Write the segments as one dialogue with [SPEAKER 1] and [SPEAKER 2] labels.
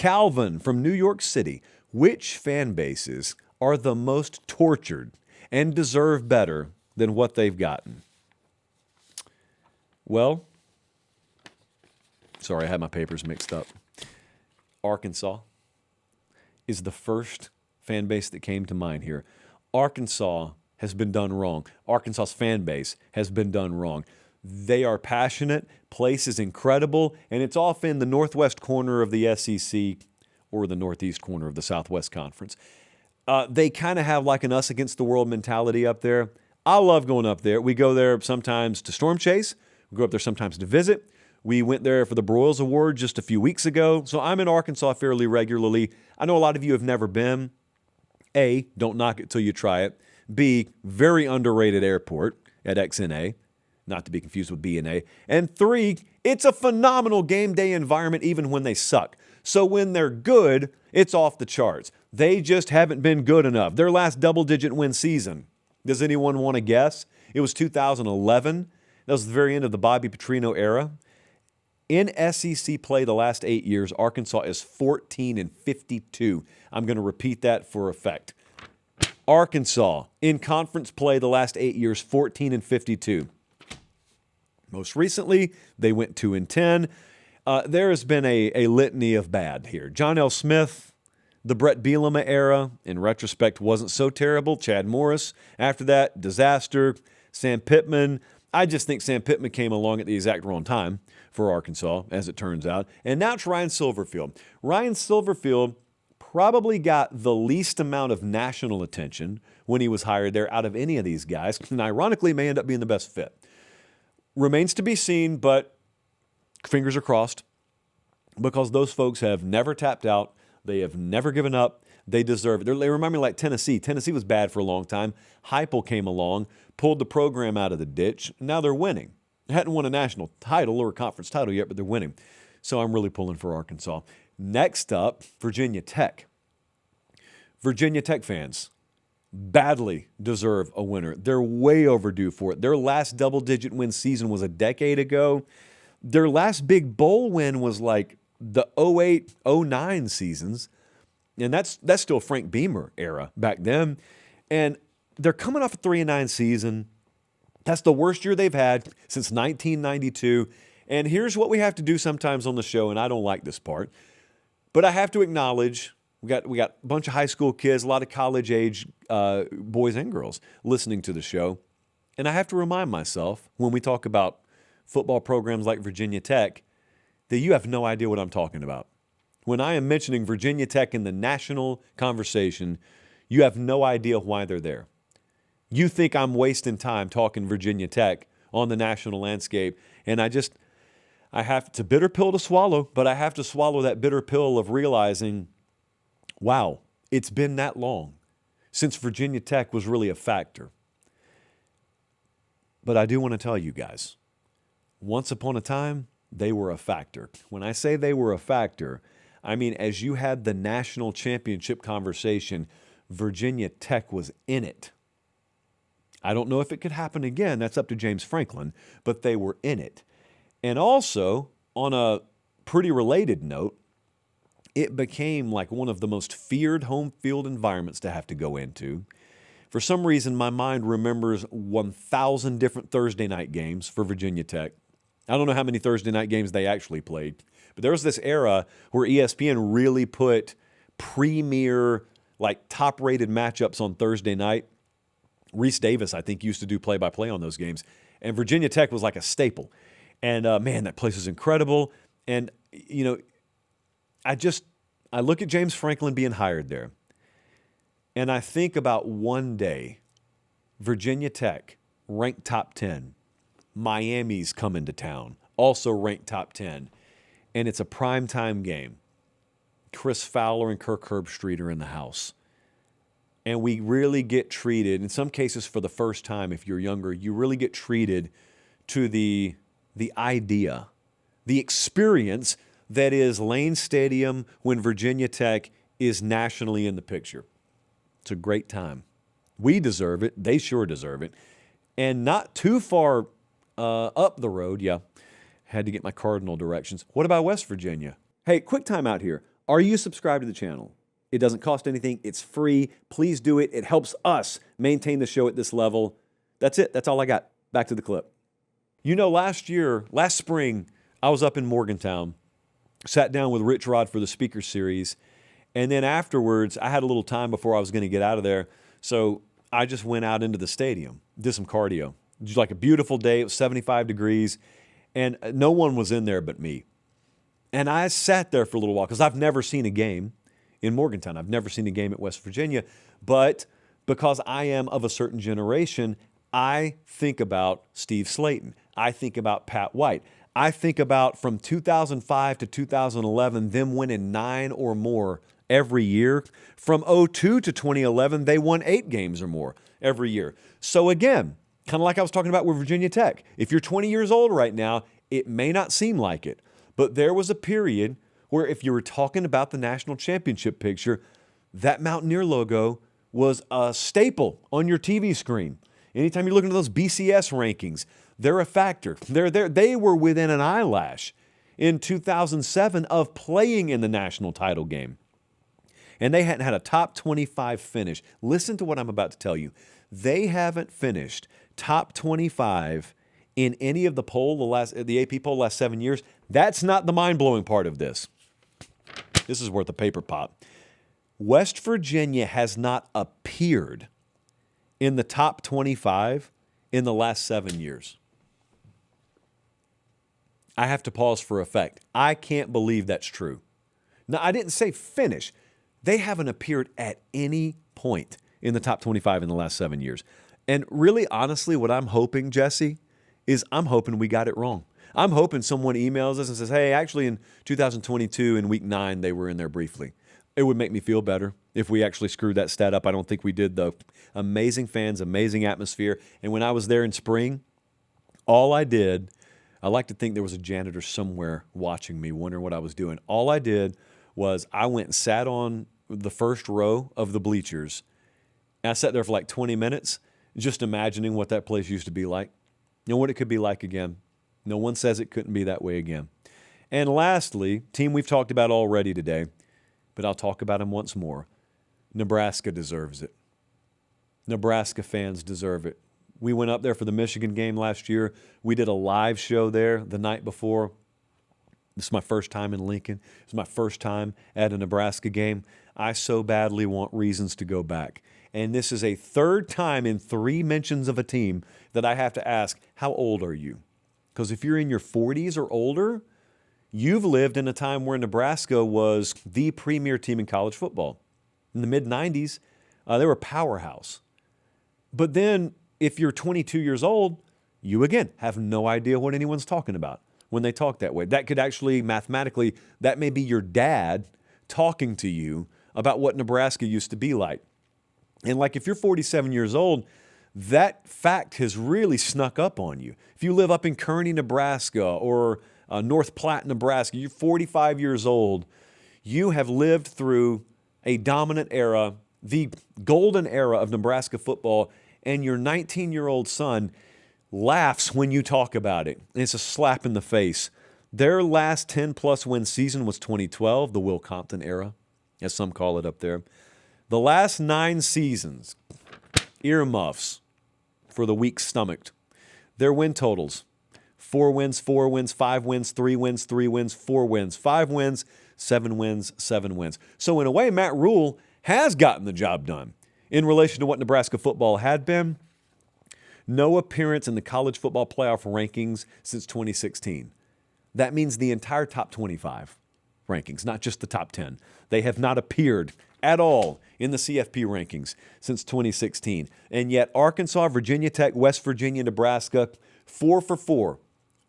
[SPEAKER 1] Calvin from New York City. Which fan bases are the most tortured and deserve better than what they've gotten? Well, sorry, I had my papers mixed up. Arkansas is the first fan base that came to mind here. Arkansas has been done wrong. Arkansas's fan base has been done wrong. They are passionate, place is incredible, and it's off in the northwest corner of the SEC or the northeast corner of the Southwest Conference. They kind of have like an us against the world mentality up there. I love going up there. We go there sometimes to storm chase. We go up there sometimes to visit. We went there for the Broyles Award just a few weeks ago. So I'm in Arkansas fairly regularly. I know a lot of you have never been. A, don't knock it till you try it. B, very underrated airport at XNA, not to be confused with B&A. And 3, it's a phenomenal game day environment even when they suck. So when they're good, it's off the charts. They just haven't been good enough. Their last double-digit win season, does anyone want to guess? It was 2011. That was the very end of the Bobby Petrino era. In SEC play the last 8 years, Arkansas is 14-52. I'm going to repeat that for effect. Arkansas, in conference play the last 8 years, 14-52. Most recently, they went 2-10. There has been a litany of bad here. John L. Smith, the Brett Bielema era, in retrospect, wasn't so terrible. Chad Morris, after that, disaster. Sam Pittman, I just think Sam Pittman came along at the exact wrong time for Arkansas, as it turns out. And now it's Ryan Silverfield. Ryan Silverfield probably got the least amount of national attention when he was hired there out of any of these guys, and ironically may end up being the best fit. Remains to be seen, but fingers are crossed, because those folks have never tapped out. They have never given up. They deserve it. They remind me like Tennessee. Tennessee was bad for a long time. Heupel came along, pulled the program out of the ditch. Now they're winning. They hadn't won a national title or a conference title yet, but they're winning. So I'm really pulling for Arkansas. Next up, Virginia Tech. Virginia Tech fans badly deserve a winner. They're way overdue for it. Their last double-digit win season was a decade ago. Their last big bowl win was like the 08-09 seasons, and that's still Frank Beamer era back then. And they're coming off a 3-9 season. That's the worst year they've had since 1992. And here's what we have to do sometimes on the show, and I don't like this part, but I have to acknowledge we got a bunch of high school kids, a lot of college-age boys and girls listening to the show, and I have to remind myself when we talk about football programs like Virginia Tech that you have no idea what I'm talking about. When I am mentioning Virginia Tech in the national conversation, you have no idea why they're there. You think I'm wasting time talking Virginia Tech on the national landscape, and it's a bitter pill to swallow, but I have to swallow that bitter pill of realizing, wow, it's been that long since Virginia Tech was really a factor. But I do want to tell you guys, once upon a time, they were a factor. When I say they were a factor, I mean as you had the national championship conversation, Virginia Tech was in it. I don't know if it could happen again. That's up to James Franklin, but they were in it. And also, on a pretty related note, it became like one of the most feared home field environments to have to go into. For some reason, my mind remembers 1,000 different Thursday night games for Virginia Tech. I don't know how many Thursday night games they actually played, but there was this era where ESPN really put premier, like top-rated matchups on Thursday night. Reese Davis, I think, used to do play-by-play on those games, and Virginia Tech was like a staple. And, man, that place is incredible. And, you know, I look at James Franklin being hired there, and I think about one day, Virginia Tech, ranked top 10. Miami's coming to town, also ranked top 10. And it's a primetime game. Chris Fowler and Kirk Herbstreit are in the house. And we really get treated, in some cases for the first time, if you're younger, you really get treated to the idea, the experience that is Lane Stadium when Virginia Tech is nationally in the picture. It's a great time. We deserve it. They sure deserve it. And not too far up the road, had to get my cardinal directions. What about West Virginia? Hey, quick time out here. Are you subscribed to the channel? It doesn't cost anything. It's free. Please do it. It helps us maintain the show at this level. That's it. That's all I got. Back to the clip. You know, last spring, I was up in Morgantown, sat down with Rich Rod for the speaker series, and then afterwards, I had a little time before I was going to get out of there, so I just went out into the stadium, did some cardio. It was like a beautiful day. It was 75 degrees, and no one was in there but me. And I sat there for a little while because I've never seen a game in Morgantown. I've never seen a game at West Virginia, but because I am of a certain generation, I think about Steve Slayton. I think about Pat White. I think about from 2005 to 2011, them winning 9 or more every year. From 2002 to 2011, they won 8 games or more every year. So again, kind of like I was talking about with Virginia Tech, if you're 20 years old right now, it may not seem like it, but there was a period where if you were talking about the national championship picture, that Mountaineer logo was a staple on your TV screen. Anytime you're looking at those BCS rankings, they're a factor. They were within an eyelash in 2007 of playing in the national title game. And they hadn't had a top 25 finish. Listen to what I'm about to tell you. They haven't finished top 25 in any of the AP poll the last 7 years. That's not the mind-blowing part of this. This is worth a paper pop. West Virginia has not appeared in the top 25 in the last 7 years. I have to pause for effect. I can't believe that's true. Now, I didn't say finish. They haven't appeared at any point in the top 25 in the last 7 years. And really, honestly, what I'm hoping, Jesse, is I'm hoping we got it wrong. I'm hoping someone emails us and says, hey, actually in 2022 in week 9, they were in there briefly. It would make me feel better if we actually screwed that stat up. I don't think we did, though. Amazing fans, amazing atmosphere. And when I was there in spring, all I did, I like to think there was a janitor somewhere watching me, wondering what I was doing. All I did was I went and sat on the first row of the bleachers. And I sat there for like 20 minutes, just imagining what that place used to be like. You know what it could be like again. No one says it couldn't be that way again. And lastly, team we've talked about already today, but I'll talk about them once more. Nebraska deserves it. Nebraska fans deserve it. We went up there for the Michigan game last year. We did a live show there the night before. This is my first time in Lincoln. It's my first time at a Nebraska game. I so badly want reasons to go back. And this is a third time in 3 mentions of a team that I have to ask, how old are you? Because if you're in your 40s or older, you've lived in a time where Nebraska was the premier team in college football. In the mid-90s, they were a powerhouse. But then if you're 22 years old, you, again, have no idea what anyone's talking about when they talk that way. That could actually, mathematically, that may be your dad talking to you about what Nebraska used to be like. And like if you're 47 years old, that fact has really snuck up on you. If you live up in Kearney, Nebraska, or North Platte, Nebraska, you're 45 years old, you have lived through a dominant era, the golden era of Nebraska football, and your 19-year-old son laughs when you talk about it. It's a slap in the face. Their last 10-plus win season was 2012, the Will Compton era, as some call it up there. The last 9 seasons, earmuffs for the weak-stomached. Their win totals, 4 wins, 4 wins, 5 wins, 3 wins, 3 wins, 4 wins, 5 wins, 7 wins, 7 wins. So in a way, Matt Rule has gotten the job done. In relation to what Nebraska football had been, no appearance in the college football playoff rankings since 2016. That means the entire top 25 rankings, not just the top 10. They have not appeared at all in the CFP rankings since 2016. And yet Arkansas, Virginia Tech, West Virginia, Nebraska, 4 for 4.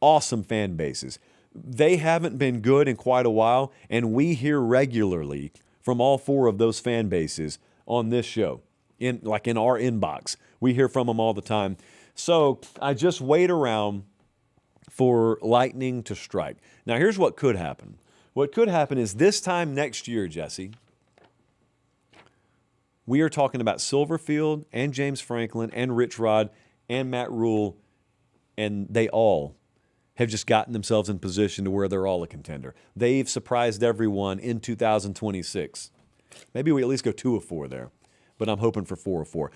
[SPEAKER 1] Awesome fan bases. They haven't been good in quite a while, and we hear regularly from all 4 of those fan bases on this show, in our inbox. We hear from them all the time. So I just wait around for lightning to strike. Now, here's what could happen. What could happen is this time next year, Jesse, we are talking about Silverfield and James Franklin and Rich Rod and Matt Rule, and they all have just gotten themselves in position to where they're all a contender. They've surprised everyone in 2026. Maybe we at least go 2 of 4 there, but I'm hoping for 4 of 4.